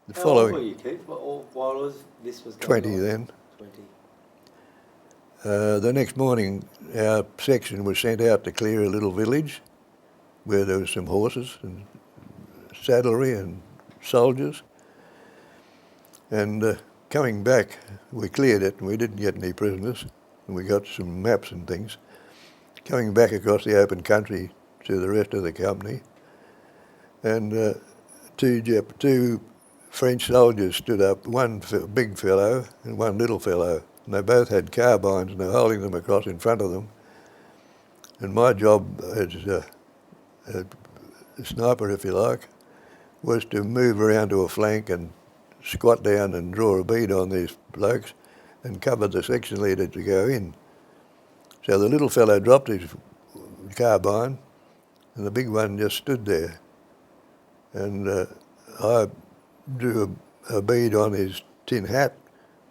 The How following, old were you, Keith? While this was going 20 on? then. 20. The next morning, our section was sent out to clear a little village where there was some horses and saddlery and soldiers. And coming back, we cleared it and we didn't get any prisoners. And we got some maps and things. Coming back across the open country to the rest of the company, and two French soldiers stood up, one big fellow and one little fellow. And they both had carbines and they were holding them across in front of them. And my job as a sniper, if you like, was to move around to a flank and squat down and draw a bead on these blokes and cover the section leader to go in. So the little fellow dropped his carbine and the big one just stood there. And I drew a bead on his tin hat,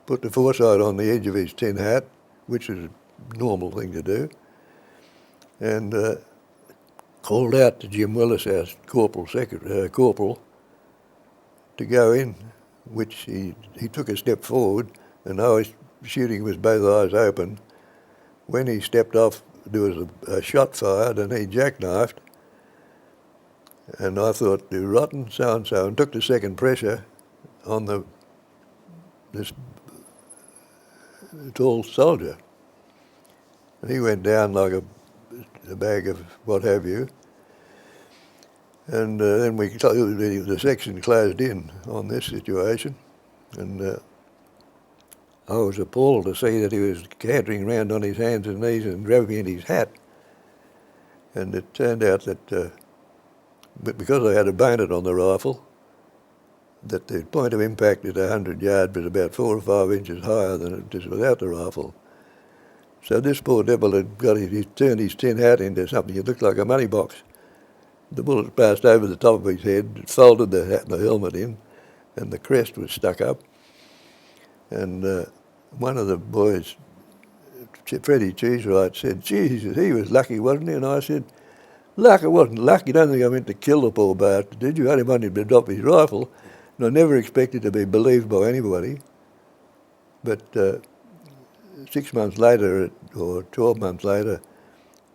put the foresight on the edge of his tin hat, which is a normal thing to do, and called out to Jim Willis, our corporal, to go in, which he took a step forward, and I was shooting with both eyes open. When he stepped off, there was a shot fired, and he jackknifed. And I thought, "You rotten so-and-so," and took the second pressure on this tall soldier. And he went down like a bag of what have you. And then the section closed in on this situation. And I was appalled to see that he was cantering around on his hands and knees and grabbing at his hat. And it turned out that because I had a bayonet on the rifle, that the point of impact at 100 yards was about 4 or 5 inches higher than it is without the rifle. So this poor devil had turned his tin hat into something that looked like a money box. The bullet passed over the top of his head, folded the hat and the helmet in, and the crest was stuck up. And one of the boys, Freddie Cheesewright, said, "Jesus, he was lucky, wasn't he?" And I said, "Luck, it wasn't luck. You don't think I meant to kill the poor bastard, did you? I only wanted him to drop his rifle." And I never expected to be believed by anybody. But 6 months later, or 12 months later,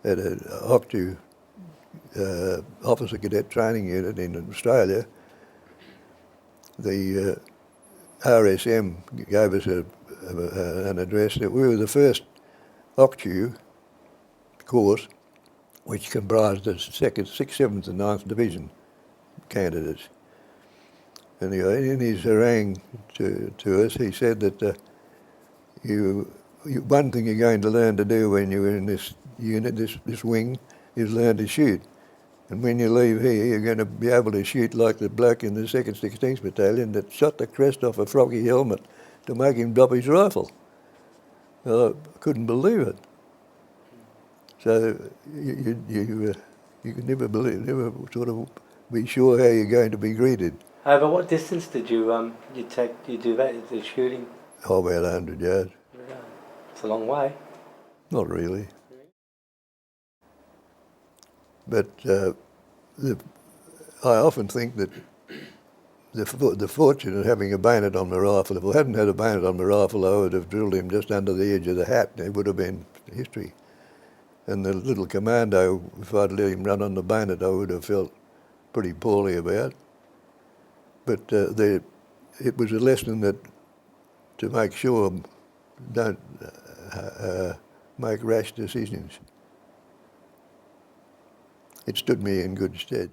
at an OCTU officer cadet training unit in Australia, the RSM gave us an address that we were the first OCTU course which comprised the 2nd, 6th, 7th and 9th Division candidates. And in his harangue to us, he said that one thing you're going to learn to do when you're in this unit, this wing, is learn to shoot. And when you leave here, you're going to be able to shoot like the bloke in the 2nd 16th Battalion that shot the crest off a froggy helmet to make him drop his rifle. I couldn't believe it. So you can never sort of be sure how you're going to be greeted. Over what distance did you do that, the shooting? Oh, about 100 yards. Yeah. It's a long way. Not really. But I often think that the fortune of having a bayonet on my rifle, if I hadn't had a bayonet on my rifle, I would have drilled him just under the edge of the hat. It would have been history. And the little commando, if I'd let him run on the bayonet, I would have felt pretty poorly about. But it was a lesson that to make sure don't make rash decisions. It stood me in good stead.